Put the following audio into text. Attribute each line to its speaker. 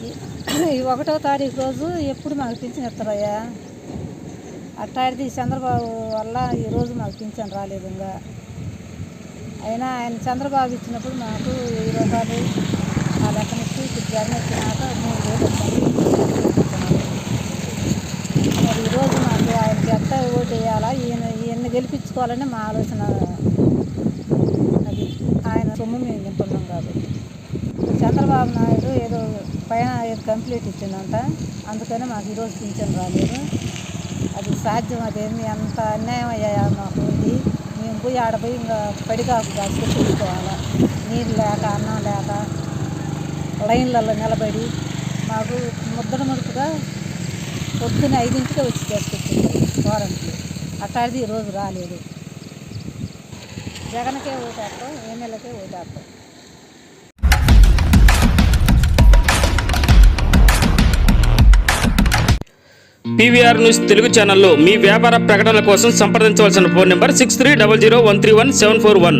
Speaker 1: ఈ 1వ తారీఖు రోజు ఎప్పుడు మాకు పింఛన్ ఇస్తారయ్యా? అట్టాడిది చంద్రబాబు వల్ల ఈరోజు మాకు పింఛన్ రాలేదు. ఇంకా అయినా ఆయన చంద్రబాబు ఇచ్చినప్పుడు మాకు 1000 రూపాయలు ఆ లెక్కనిచ్చి ఇప్పుడు జగన్ వచ్చినాక 3000 వస్తాయి. మరి ఈరోజు మాకు ఆయనకి ఎంత ఓటు వేయాలా, ఈయన్ని గెలిపించుకోవాలని మా ఆలోచన. అది ఆయన సొమ్ము మేము తింటున్నాం కాబట్టి. చంద్రబాబు నాయుడు ఏదో పైన కంప్లీట్ ఇచ్చిందంట, అందుకని మాకు ఈరోజు పింఛన్ రాలేదు. అది సాధ్యం, అదేమి అంత అన్యాయం అయ్యా మాకు ఉంది. మేము పోయి ఆడపోయి ఇంకా పడిగాకు కాసుకొని తెచ్చుకోవాలా, నీళ్ళు లేక అన్నం లేక లైన్లలో నిలబడి మాకు ముద్దముడుపుగా పొద్దున్న 5ంటికే వచ్చి చేసుకొచ్చింది వారంట్లు. అట్టాడిది ఈరోజు రాలేదు. జగన్కే ఓటేస్తాం, ఎమ్మెల్యేకే ఓటేస్తాం.
Speaker 2: PVR న్యూస్ తెలుగు ఛానల్లో మీ వ్యాపార ప్రకటనల కోసం సంప్రదించవలసిన ఫోన్ నెంబర్ 6300131741.